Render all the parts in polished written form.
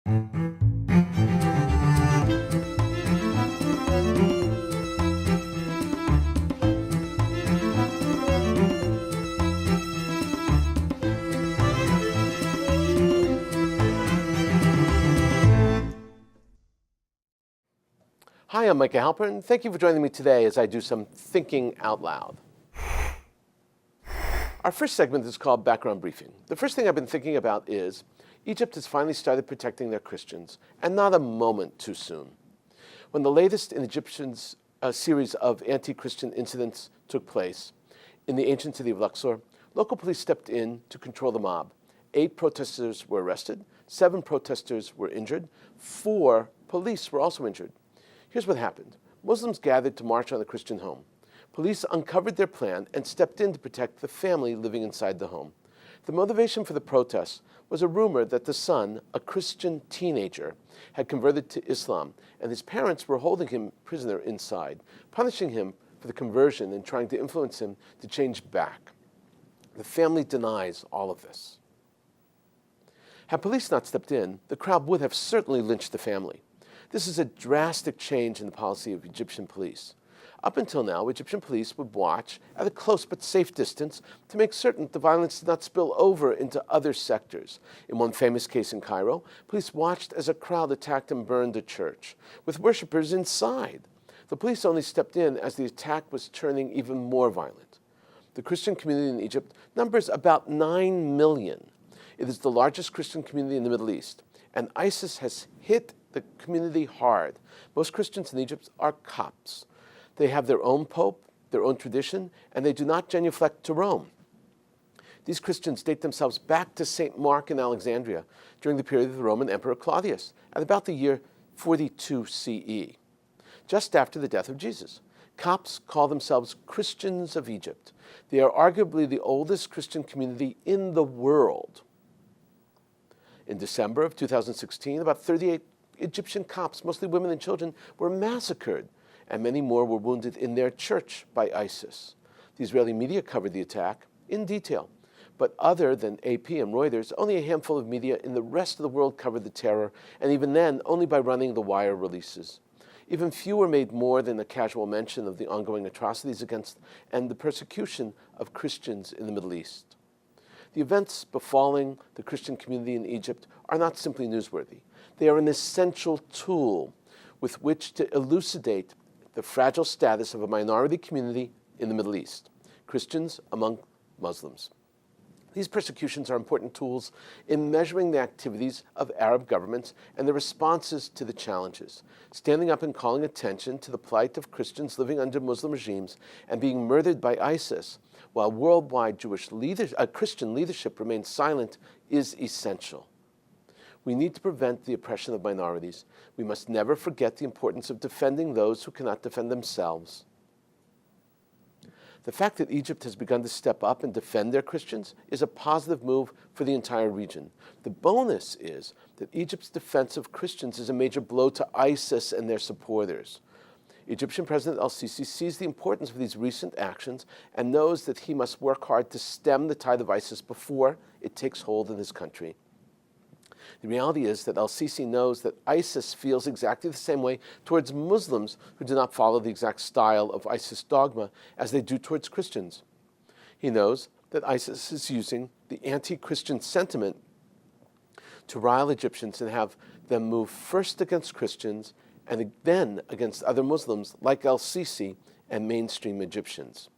Hi, I'm Micah Halpern. Thank you for joining me today as I do some thinking out loud. Our first segment is called Background Briefing. The first thing I've been thinking about is Egypt has finally started protecting their Christians, and not a moment too soon. When the latest in Egyptians' series of anti-Christian incidents took place in the ancient city of Luxor, local police stepped in to control the mob. 8 protesters were arrested, 7 protesters were injured, 4 police were also injured. Here's what happened. Muslims gathered to march on the Christian home. Police uncovered their plan and stepped in to protect the family living inside the home. The motivation for the protests was a rumor that the son, a Christian teenager, had converted to Islam, and his parents were holding him prisoner inside, punishing him for the conversion and trying to influence him to change back. The family denies all of this. Had police not stepped in, the crowd would have certainly lynched the family. This is a drastic change in the policy of Egyptian police. Up until now, Egyptian police would watch at a close but safe distance to make certain the violence did not spill over into other sectors. In one famous case in Cairo, police watched as a crowd attacked and burned a church, with worshippers inside. The police only stepped in as the attack was turning even more violent. The Christian community in Egypt numbers about 9 million. It is the largest Christian community in the Middle East, and ISIS has hit the community hard. Most Christians in Egypt are Copts. They have their own pope, their own tradition, and they do not genuflect to Rome. These Christians date themselves back to St. Mark in Alexandria during the period of the Roman Emperor Claudius, at about the year 42 CE, just after the death of Jesus. Copts call themselves Christians of Egypt. They are arguably the oldest Christian community in the world. In December of 2016, about 38 Egyptian Copts, mostly women and children, were massacred, and many more were wounded in their church by ISIS. The Israeli media covered the attack in detail, but other than AP and Reuters, only a handful of media in the rest of the world covered the terror, and even then, only by running the wire releases. Even fewer made more than a casual mention of the ongoing atrocities against and the persecution of Christians in the Middle East. The events befalling the Christian community in Egypt are not simply newsworthy. They are an essential tool with which to elucidate the fragile status of a minority community in the Middle East, Christians among Muslims. These persecutions are important tools in measuring the activities of Arab governments and their responses to the challenges, standing up and calling attention to the plight of Christians living under Muslim regimes and being murdered by ISIS, while worldwide Christian leadership remains silent, is essential. We need to prevent the oppression of minorities. We must never forget the importance of defending those who cannot defend themselves. The fact that Egypt has begun to step up and defend their Christians is a positive move for the entire region. The bonus is that Egypt's defense of Christians is a major blow to ISIS and their supporters. Egyptian President al-Sisi sees the importance of these recent actions and knows that he must work hard to stem the tide of ISIS before it takes hold in his country. The reality is that al-Sisi knows that ISIS feels exactly the same way towards Muslims who do not follow the exact style of ISIS dogma as they do towards Christians. He knows that ISIS is using the anti-Christian sentiment to rile Egyptians and have them move first against Christians and then against other Muslims like al-Sisi and mainstream Egyptians.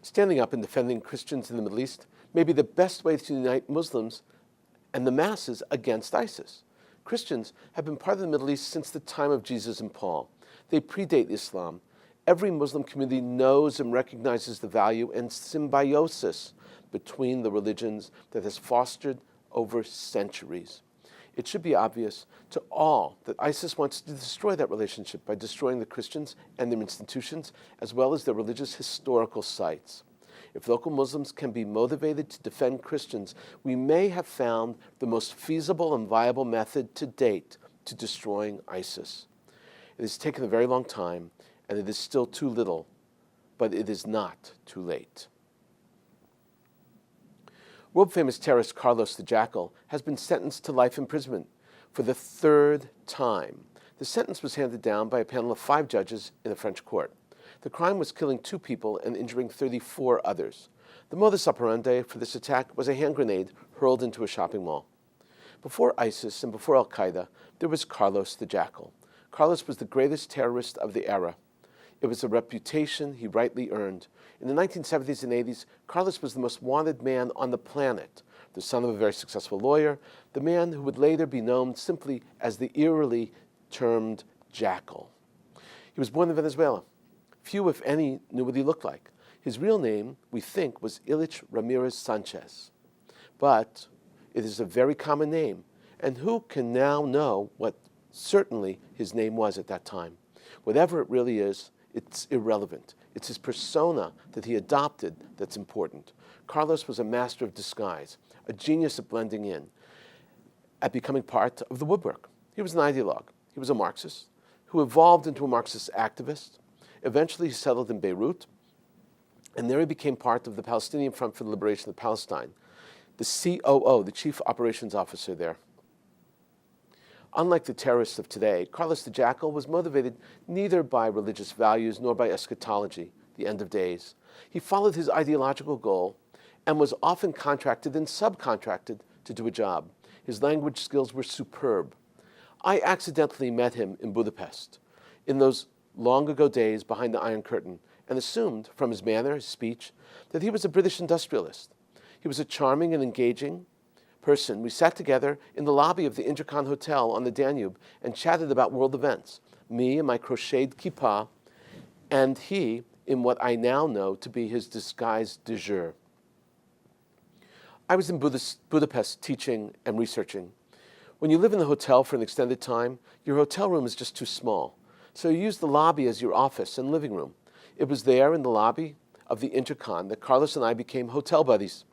Standing up and defending Christians in the Middle East may be the best way to unite Muslims and the masses against ISIS. Christians have been part of the Middle East since the time of Jesus and Paul. They predate Islam. Every Muslim community knows and recognizes the value and symbiosis between the religions that has fostered over centuries. It should be obvious to all that ISIS wants to destroy that relationship by destroying the Christians and their institutions, as well as their religious historical sites. If local Muslims can be motivated to defend Christians, we may have found the most feasible and viable method to date to destroying ISIS. It has taken a very long time, and it is still too little, but it is not too late. World-famous terrorist Carlos the Jackal has been sentenced to life imprisonment for the third time. The sentence was handed down by a panel of 5 judges in a French court. The crime was killing 2 people and injuring 34 others. The modus operandi for this attack was a hand grenade hurled into a shopping mall. Before ISIS and before Al-Qaeda, there was Carlos the Jackal. Carlos was the greatest terrorist of the era. It was a reputation he rightly earned. In the 1970s and 80s, Carlos was the most wanted man on the planet, the son of a very successful lawyer, the man who would later be known simply as the eerily termed Jackal. He was born in Venezuela. Few, if any, knew what he looked like. His real name, we think, was Ilich Ramirez Sanchez. But it is a very common name, and who can now know what certainly his name was at that time? Whatever it really is, it's irrelevant. It's his persona that he adopted that's important. Carlos was a master of disguise, a genius at blending in, at becoming part of the woodwork. He was an ideologue. He was a Marxist who evolved into a Marxist activist. Eventually, he settled in Beirut, and there he became part of the Palestinian Front for the Liberation of Palestine, the COO, the Chief Operations Officer there. Unlike the terrorists of today, Carlos the Jackal was motivated neither by religious values nor by eschatology, the end of days. He followed his ideological goal and was often contracted and subcontracted to do a job. His language skills were superb. I accidentally met him in Budapest in those long ago days behind the Iron Curtain and assumed, from his manner, his speech, that he was a British industrialist. He was a charming and engaging person. We sat together in the lobby of the Intercon Hotel on the Danube and chatted about world events, me in my crocheted kippah, and he in what I now know to be his disguise de jour. I was in Budapest teaching and researching. When you live in the hotel for an extended time, your hotel room is just too small. So you use the lobby as your office and living room. It was there in the lobby of the Intercon that Carlos and I became hotel buddies.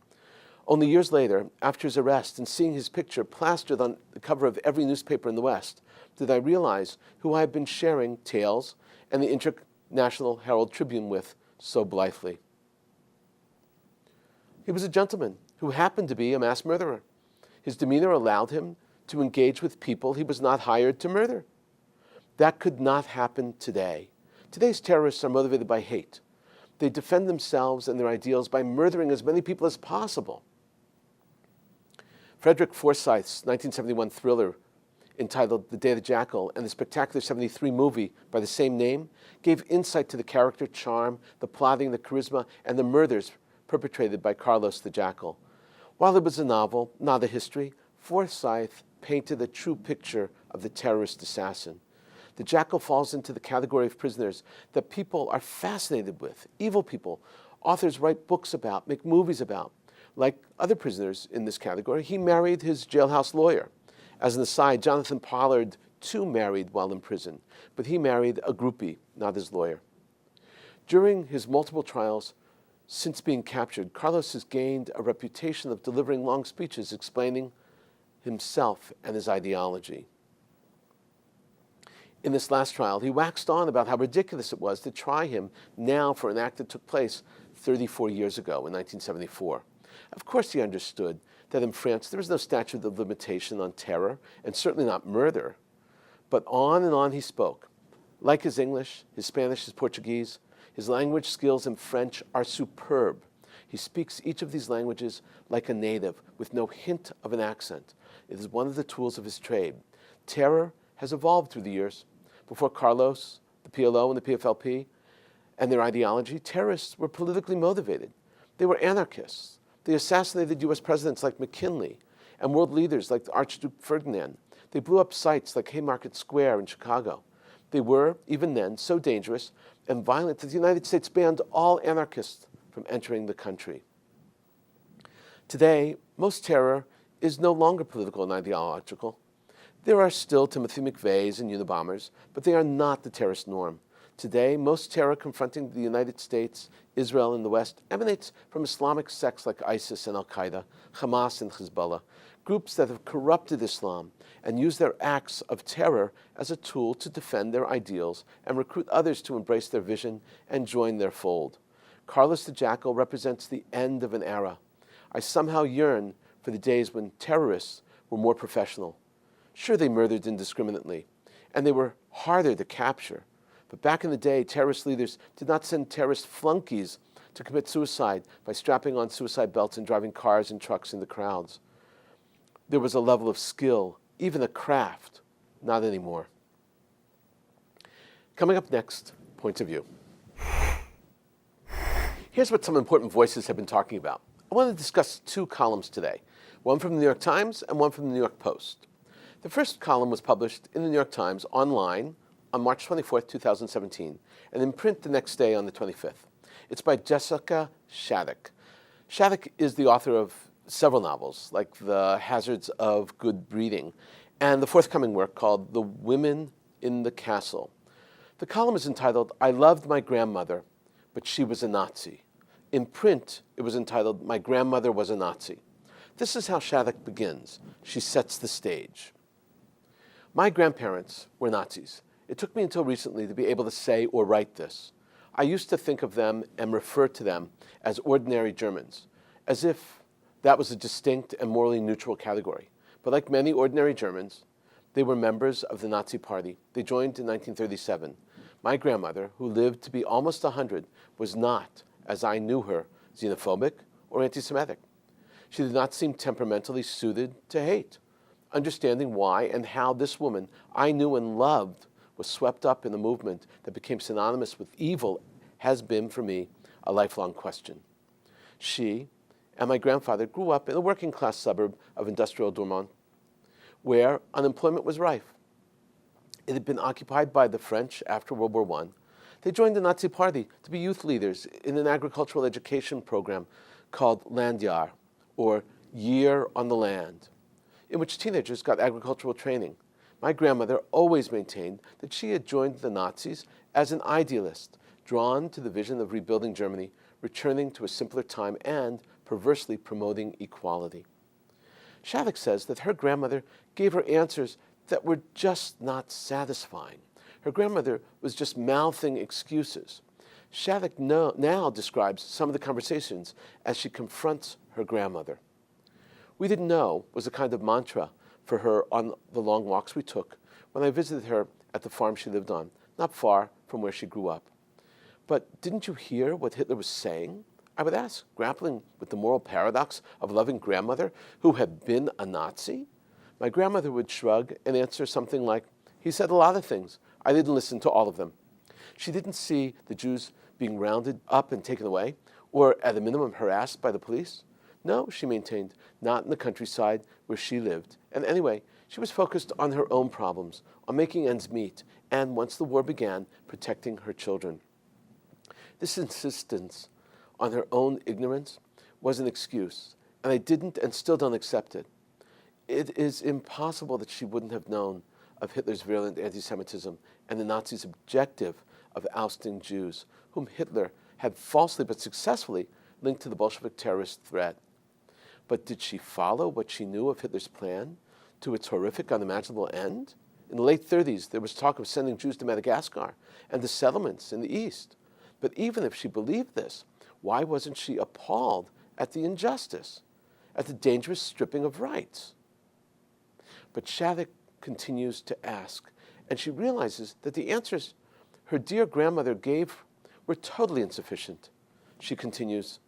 Only years later, after his arrest and seeing his picture plastered on the cover of every newspaper in the West, did I realize who I had been sharing Tales and the International Herald Tribune with so blithely. He was a gentleman who happened to be a mass murderer. His demeanor allowed him to engage with people he was not hired to murder. That could not happen today. Today's terrorists are motivated by hate. They defend themselves and their ideals by murdering as many people as possible. Frederick Forsyth's 1971 thriller entitled The Day of the Jackal and the spectacular 1973 movie by the same name gave insight to the character, charm, the plotting, the charisma, and the murders perpetrated by Carlos the Jackal. While it was a novel, not a history, Forsyth painted a true picture of the terrorist assassin. The Jackal falls into the category of prisoners that people are fascinated with, evil people. Authors write books about, make movies about. Like other prisoners in this category, he married his jailhouse lawyer. As an aside, Jonathan Pollard too married while in prison, but he married a groupie, not his lawyer. During his multiple trials since being captured, Carlos has gained a reputation of delivering long speeches explaining himself and his ideology. In this last trial, he waxed on about how ridiculous it was to try him now for an act that took place 34 years ago in 1974. Of course he understood that in France there was no statute of limitation on terror, and certainly not murder. But on and on he spoke. Like his English, his Spanish, his Portuguese, his language skills in French are superb. He speaks each of these languages like a native, with no hint of an accent. It is one of the tools of his trade. Terror has evolved through the years. Before Carlos, the PLO and the PFLP, and their ideology, terrorists were politically motivated. They were anarchists. They assassinated U.S. presidents like McKinley and world leaders like Archduke Ferdinand. They blew up sites like Haymarket Square in Chicago. They were, even then, so dangerous and violent that the United States banned all anarchists from entering the country. Today, most terror is no longer political and ideological. There are still Timothy McVeighs and Unabombers, but they are not the terrorist norm. Today, most terror confronting the United States, Israel, and the West emanates from Islamic sects like ISIS and Al-Qaeda, Hamas and Hezbollah, groups that have corrupted Islam and use their acts of terror as a tool to defend their ideals and recruit others to embrace their vision and join their fold. Carlos the Jackal represents the end of an era. I somehow yearn for the days when terrorists were more professional. Sure, they murdered indiscriminately, and they were harder to capture. But back in the day, terrorist leaders did not send terrorist flunkies to commit suicide by strapping on suicide belts and driving cars and trucks in the crowds. There was a level of skill, even a craft. Not anymore. Coming up next, points of view. Here's what some important voices have been talking about. I want to discuss two columns today, one from the New York Times and one from the New York Post. The first column was published in the New York Times online on March 24, 2017, and in print the next day on the 25th. It's by Jessica Shattuck. Shattuck is the author of several novels, like The Hazards of Good Breeding, and the forthcoming work called The Women in the Castle. The column is entitled, I Loved My Grandmother, but She Was a Nazi. In print, it was entitled, My Grandmother Was a Nazi. This is how Shattuck begins. She sets the stage. My grandparents were Nazis. It took me until recently to be able to say or write this. I used to think of them and refer to them as ordinary Germans, as if that was a distinct and morally neutral category. But like many ordinary Germans, they were members of the Nazi Party. They joined in 1937. My grandmother, who lived to be almost 100, was not, as I knew her, xenophobic or anti-Semitic. She did not seem temperamentally suited to hate. Understanding why and how this woman I knew and loved was swept up in a movement that became synonymous with evil has been, for me, a lifelong question. She and my grandfather grew up in a working-class suburb of industrial Dortmund, where unemployment was rife. It had been occupied by the French after World War I. They joined the Nazi Party to be youth leaders in an agricultural education program called Landjahr, or Year on the Land, in which teenagers got agricultural training. My grandmother always maintained that she had joined the Nazis as an idealist, drawn to the vision of rebuilding Germany, returning to a simpler time, and perversely promoting equality. Shattuck says that her grandmother gave her answers that were just not satisfying. Her grandmother was just mouthing excuses. Shattuck now describes some of the conversations as she confronts her grandmother. We didn't know was a kind of mantra for her on the long walks we took when I visited her at the farm she lived on, not far from where she grew up. But didn't you hear what Hitler was saying? I would ask, grappling with the moral paradox of a loving grandmother who had been a Nazi. My grandmother would shrug and answer something like, he said a lot of things. I didn't listen to all of them. She didn't see the Jews being rounded up and taken away, or at a minimum harassed by the police. No, she maintained, not in the countryside where she lived. And anyway, she was focused on her own problems, on making ends meet, and once the war began, protecting her children. This insistence on her own ignorance was an excuse, and I didn't and still don't accept it. It is impossible that she wouldn't have known of Hitler's virulent anti-Semitism and the Nazis' objective of ousting Jews, whom Hitler had falsely but successfully linked to the Bolshevik terrorist threat. But did she follow what she knew of Hitler's plan to its horrific, unimaginable end? In the late 30s, there was talk of sending Jews to Madagascar and to settlements in the East. But even if she believed this, why wasn't she appalled at the injustice, at the dangerous stripping of rights? But Shattuck continues to ask, and she realizes that the answers her dear grandmother gave were totally insufficient. She continues,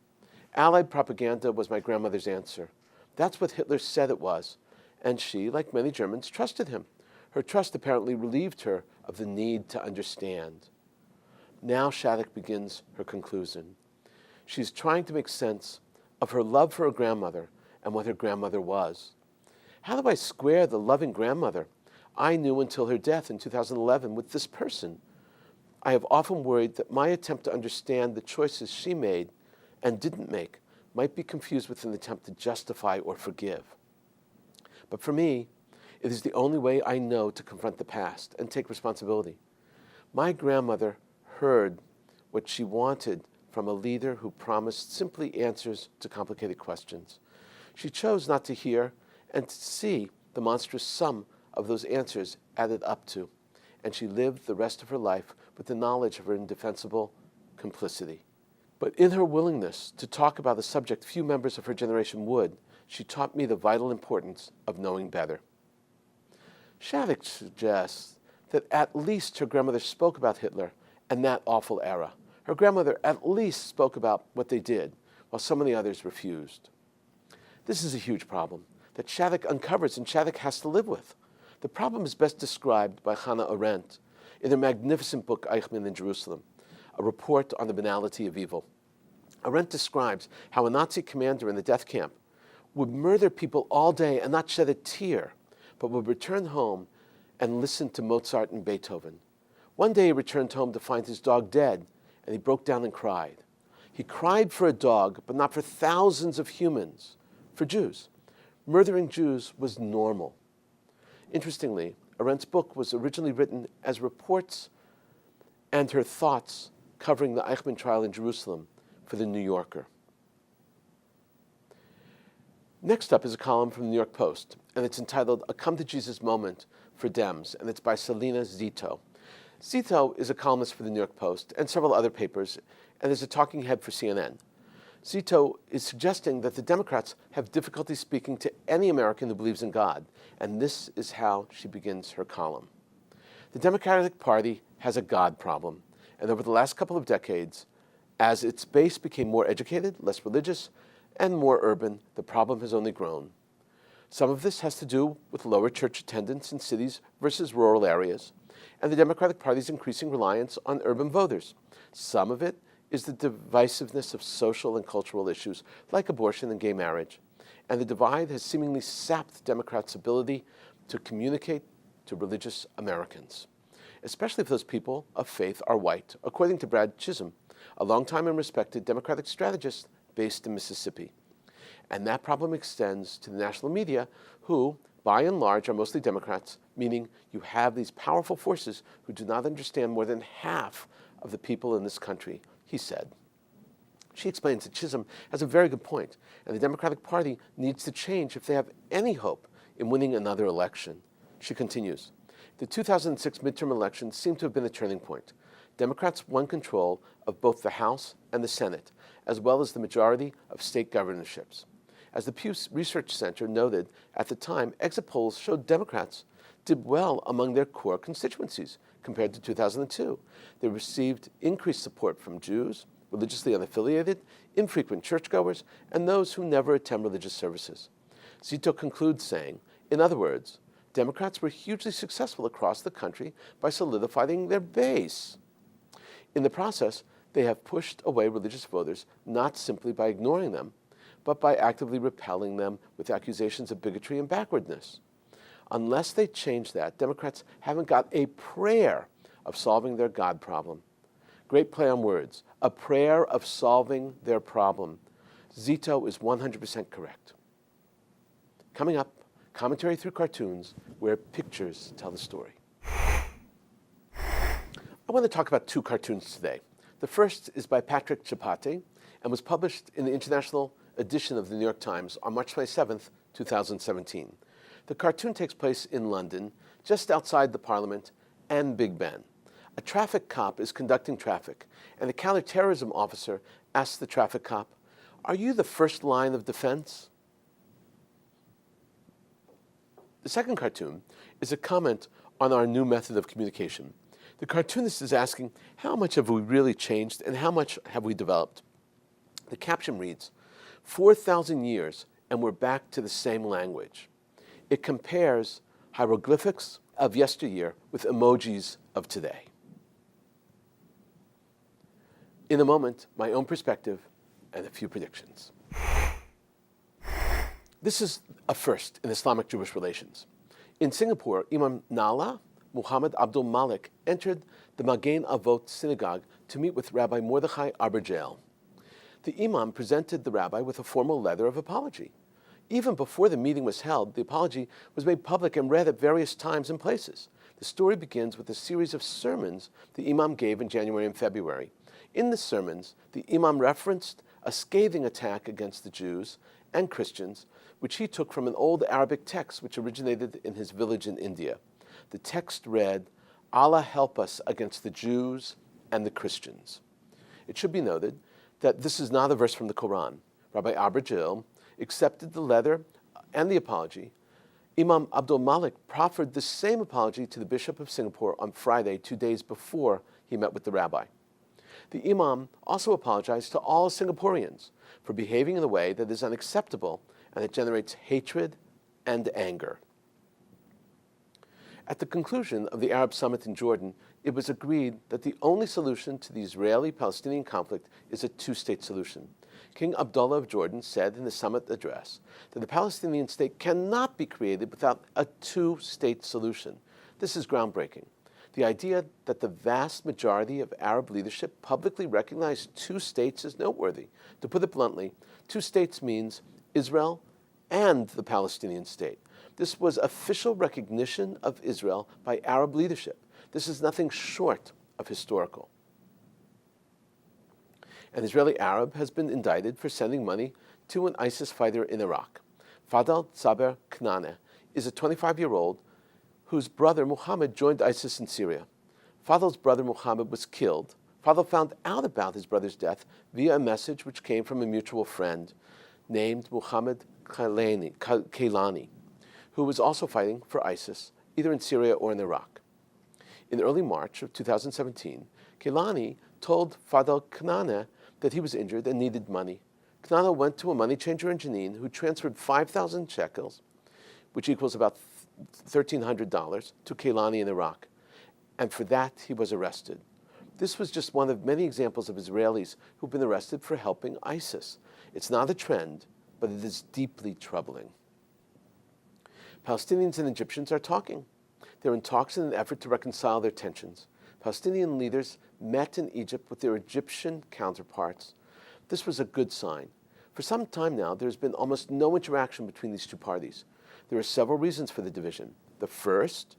Allied propaganda was my grandmother's answer. That's what Hitler said it was, and she, like many Germans, trusted him. Her trust apparently relieved her of the need to understand. Now Shattuck begins her conclusion. She's trying to make sense of her love for her grandmother and what her grandmother was. How do I square the loving grandmother I knew until her death in 2011 with this person? I have often worried that my attempt to understand the choices she made and didn't make might be confused with an attempt to justify or forgive. But for me, it is the only way I know to confront the past and take responsibility. My grandmother heard what she wanted from a leader who promised simply answers to complicated questions. She chose not to hear and to see the monstrous sum of those answers added up to, and she lived the rest of her life with the knowledge of her indefensible complicity. But in her willingness to talk about a subject few members of her generation would, she taught me the vital importance of knowing better. Shattuck suggests that at least her grandmother spoke about Hitler and that awful era. Her grandmother at least spoke about what they did, while so many others refused. This is a huge problem that Shattuck uncovers and Shattuck has to live with. The problem is best described by Hannah Arendt in her magnificent book, Eichmann in Jerusalem, a report on the banality of evil. Arendt describes how a Nazi commander in the death camp would murder people all day and not shed a tear, but would return home and listen to Mozart and Beethoven. One day he returned home to find his dog dead, and he broke down and cried. He cried for a dog, but not for thousands of humans, for Jews. Murdering Jews was normal. Interestingly, Arendt's book was originally written as reports and her thoughts covering the Eichmann trial in Jerusalem for The New Yorker. Next up is a column from the New York Post, and it's entitled A Come to Jesus Moment for Dems, and it's by Selena Zito. Zito is a columnist for the New York Post and several other papers, and is a talking head for CNN. Zito is suggesting that the Democrats have difficulty speaking to any American who believes in God, and this is how she begins her column. The Democratic Party has a God problem, and over the last couple of decades, as its base became more educated, less religious, and more urban, the problem has only grown. Some of this has to do with lower church attendance in cities versus rural areas, and the Democratic Party's increasing reliance on urban voters. Some of it is the divisiveness of social and cultural issues like abortion and gay marriage, and the divide has seemingly sapped Democrats' ability to communicate to religious Americans, especially if those people of faith are white, according to Brad Chisholm, a longtime and respected Democratic strategist based in Mississippi. And that problem extends to the national media, who, by and large, are mostly Democrats, meaning you have these powerful forces who do not understand more than half of the people in this country, he said. She explains that Chisholm has a very good point, and the Democratic Party needs to change if they have any hope in winning another election. She continues, the 2006 midterm elections seem to have been a turning point. Democrats won control of both the House and the Senate, as well as the majority of state governorships. As the Pew Research Center noted at the time, exit polls showed Democrats did well among their core constituencies compared to 2002. They received increased support from Jews, religiously unaffiliated, infrequent churchgoers, and those who never attend religious services. Zito concludes saying, in other words, Democrats were hugely successful across the country by solidifying their base. In the process, they have pushed away religious voters not simply by ignoring them, but by actively repelling them with accusations of bigotry and backwardness. Unless they change that, Democrats haven't got a prayer of solving their God problem. Great play on words. A prayer of solving their problem. Zito is 100% correct. Coming up, commentary through cartoons where pictures tell the story. I want to talk about two cartoons today. The first is by Patrick Chapati and was published in the international edition of the New York Times on March 27th, 2017. The cartoon takes place in London, just outside the Parliament and Big Ben. A traffic cop is conducting traffic, and a counterterrorism officer asks the traffic cop, "Are you the first line of defense?" The second cartoon is a comment on our new method of communication. The cartoonist is asking, how much have we really changed and how much have we developed? The caption reads, 4,000 years and we're back to the same language. It compares hieroglyphics of yesteryear with emojis of today. In a moment, my own perspective and a few predictions. This is a first in Islamic-Jewish relations. In Singapore, Imam Nala Muhammad Abdul Malik entered the Magen Avot synagogue to meet with Rabbi Mordechai Abergel. The imam presented the rabbi with a formal letter of apology. Even before the meeting was held, the apology was made public and read at various times and places. The story begins with a series of sermons the imam gave in January and February. In the sermons, the imam referenced a scathing attack against the Jews and Christians, which he took from an old Arabic text which originated in his village in India. The text read, "Allah help us against the Jews and the Christians." It should be noted that this is not a verse from the Quran. Rabbi Abergil accepted the letter and the apology. Imam Abdul Malik proffered the same apology to the Bishop of Singapore on Friday, 2 days before he met with the rabbi. The Imam also apologized to all Singaporeans for behaving in a way that is unacceptable and that generates hatred and anger. At the conclusion of the Arab Summit in Jordan, it was agreed that the only solution to the Israeli-Palestinian conflict is a two-state solution. King Abdullah of Jordan said in the summit address that the Palestinian state cannot be created without a two-state solution. This is groundbreaking. The idea that the vast majority of Arab leadership publicly recognized two states is noteworthy. To put it bluntly, two states means Israel and the Palestinian state. This was official recognition of Israel by Arab leadership. This is nothing short of historical. An Israeli Arab has been indicted for sending money to an ISIS fighter in Iraq. Fadel Saber Knane is a 25-year-old whose brother Muhammad joined ISIS in Syria. Fadel's brother Muhammad was killed. Fadel found out about his brother's death via a message which came from a mutual friend named Muhammad Kailani, who was also fighting for ISIS, either in Syria or in Iraq. In early March of 2017, Kailani told Fadel Knane that he was injured and needed money. Knane went to a money changer in Jenin who transferred 5,000 shekels, which equals about $1,300, to Kailani in Iraq. And for that, he was arrested. This was just one of many examples of Israelis who've been arrested for helping ISIS. It's not a trend, but it is deeply troubling. Palestinians and Egyptians are talking. They're in talks in an effort to reconcile their tensions. Palestinian leaders met in Egypt with their Egyptian counterparts. This was a good sign. For some time now, there's been almost no interaction between these two parties. There are several reasons for the division. The first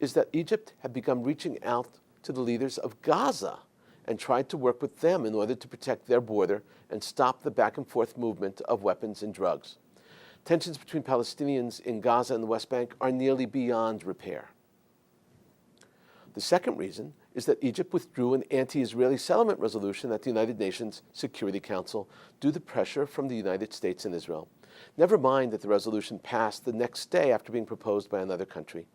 is that Egypt had begun reaching out to the leaders of Gaza and tried to work with them in order to protect their border and stop the back and forth movement of weapons and drugs. Tensions between Palestinians in Gaza and the West Bank are nearly beyond repair. The second reason is that Egypt withdrew an anti-Israeli settlement resolution at the United Nations Security Council due to pressure from the United States and Israel. Never mind that the resolution passed the next day after being proposed by another country.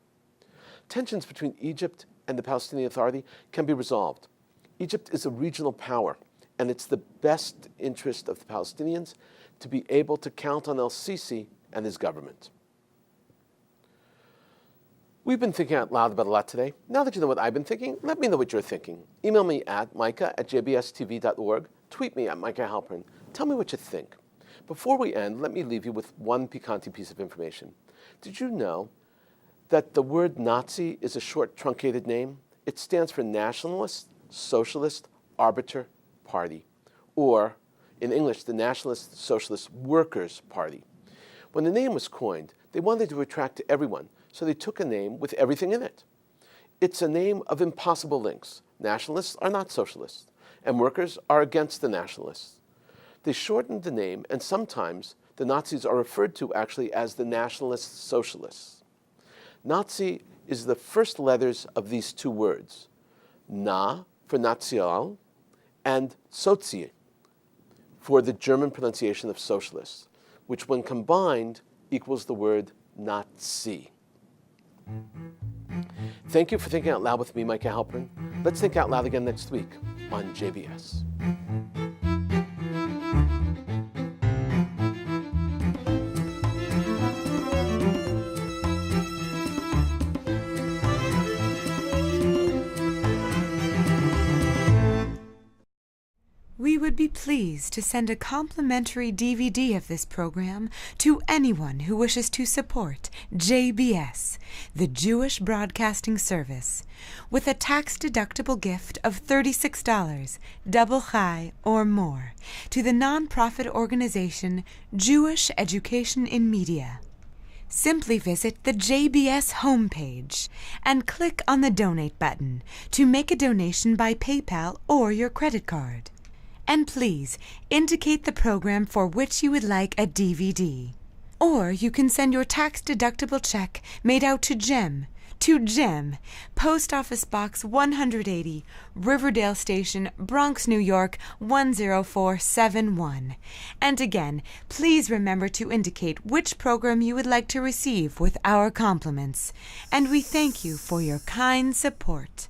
Tensions between Egypt and the Palestinian Authority can be resolved. Egypt is a regional power, and it's the best interest of the Palestinians to be able to count on el-Sisi and his government. We've been thinking out loud about a lot today. Now that you know what I've been thinking, let me know what you're thinking. Email me at micah@jbstv.org. Tweet me at Micah Halpern. Tell me what you think. Before we end, let me leave you with one piquante piece of information. Did you know that the word Nazi is a short, truncated name? It stands for Nationalist Socialist Arbiter Party, or in English, the Nationalist Socialist Workers' Party. When the name was coined, they wanted to attract everyone, so they took a name with everything in it. It's a name of impossible links. Nationalists are not socialists, and workers are against the nationalists. They shortened the name, and sometimes the Nazis are referred to actually as the Nationalist Socialists. Nazi is the first letters of these two words, Na for National and Sozi for the German pronunciation of socialists, which when combined equals the word Nazi. Thank you for thinking out loud with me, Micah Halpern. Let's think out loud again next week on JBS. We would be pleased to send a complimentary DVD of this program to anyone who wishes to support JBS, the Jewish Broadcasting Service, with a tax-deductible gift of $36, double chai or more, to the nonprofit organization Jewish Education in Media. Simply visit the JBS homepage and click on the Donate button to make a donation by PayPal or your credit card. And please indicate the program for which you would like a DVD. Or you can send your tax-deductible check made out to Jem, To Jim, Post Office Box 180, Riverdale Station, Bronx, New York 10471. And again, please remember to indicate which program you would like to receive with our compliments. And we thank you for your kind support.